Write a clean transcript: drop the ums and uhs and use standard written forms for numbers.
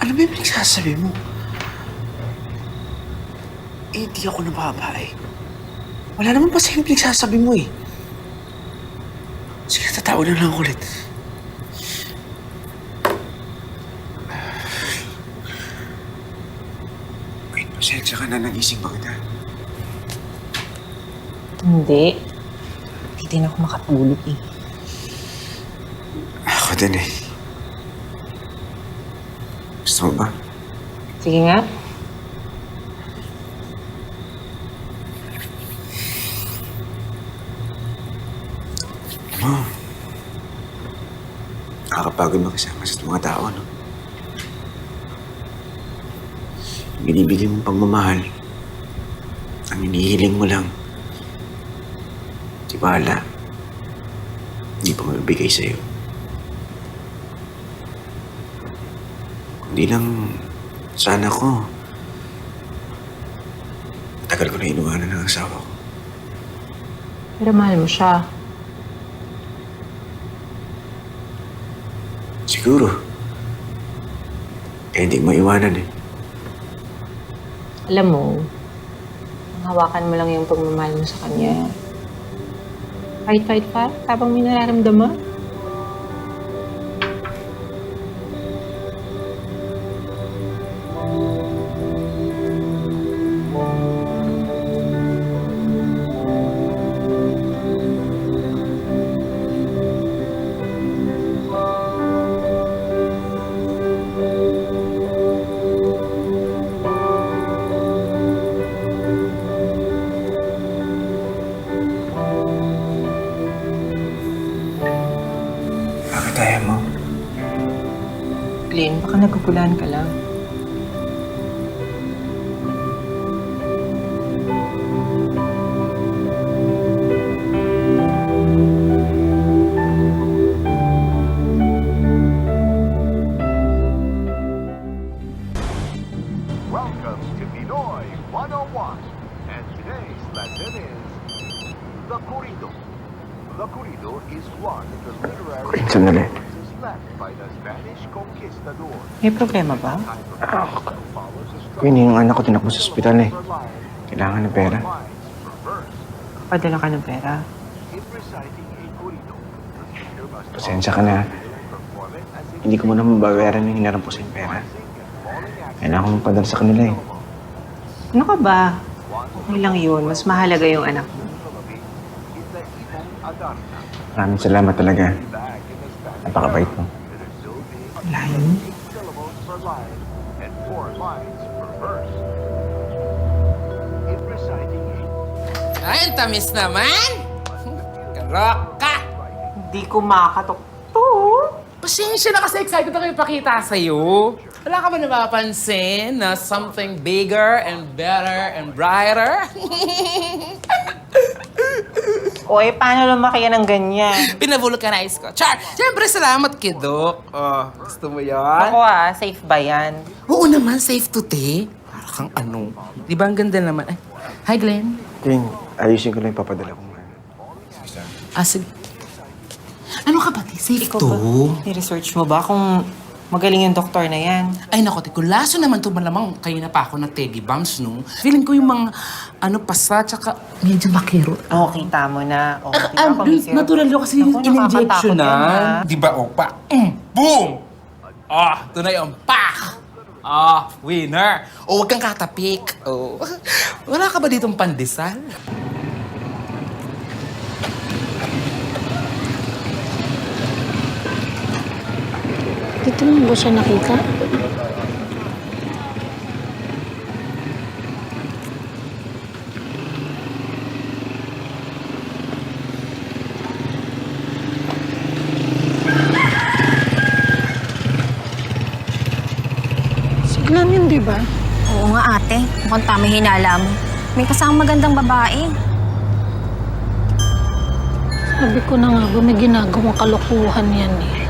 Ano ba yung pinagsasabi mo? Eh, di ako nababae. Wala naman pa sa'yo yung pinagsasabi mo eh. Sige, tatawag na lang ako ulit. Wait, pasensya ka na, nagising ba kita? Hindi. Hindi din ako makatulog eh. Ako din eh. Gusto mo ba? Sige nga. Ano? Nakakapagod makisama sa mga tao, no? Binibigay mong pagmamahal. Ang hinihiling mo lang. Tiwala. Hindi pa mabibigay sa'yo. Hindi lang sana ko. Matagal ko na inuwanan ng asawa ko. Pero mahal mo siya. Siguro. Kaya hindi ko maiwanan eh. Alam mo, hawakan mo lang yung pagmamahal mo sa kanya. Fight, habang may nararamdaman. Bakit ayaw mo? Glenn, baka nagugulahan ka lang. Welcome to Pinoy 101. And today's lesson is The Corrido. The Corrido is one of the literary Sandali. references left by the Spanish conquistador. May problema ba? Queen, yung anak ko tinakbo sa ospital eh. Kailangan ng pera. Padala ka ng pera. Pasensya ka na. Hindi ko muna mababayaran yung hinaram ko sa yung pera. Kailangan ko magpadala sa kanila eh. Ano ka ba? Okay lang yun. Mas mahalaga yung anak mo. Maraming salamat talaga. Napakabait mo. Wala yun. Ay, ang tamis naman! Karok ka! Hindi ko makatok to. Pasensya na kasi excited ako ipakita sa'yo. Wala ka ba napapansin na something bigger and better and brighter? Oy, paano lumaki yan ng ganyan? Pinavulcanize ko. Char! Siyempre, salamat, kidok. Oh, gusto mo yan? Ako safe ba yan? Oo naman, safe to take. Para kang ano. Di ba ang ganda naman? Ay, hi, Glenn. Queen, ayusin ko lang yung papadala ko. Sige. Ano ka ba, safe Ikaw to? ba? Ni-research mo ba kung magaling yung doktor na yan? Ay, nako, tikulaso naman to malamang kayo na pa ako na teddy bumps, no? Feeling ko yung mga, pasa, tsaka medyo makiro. Oo, kita mo na. Oo, diba, Natural yun kasi yung in-injection na. Di ba, pa? Boom! Ito na yung pak! Winner! Huwag kang katapik. Wala ka ba ditong pandesal? Dito mo ba siya nakita? Siglan yun, di ba? Oo nga ate, mukhang tama hinala mo. May kasamang magandang babae. Sabi ko na nga ba, may ginagawang kalokohan yan eh.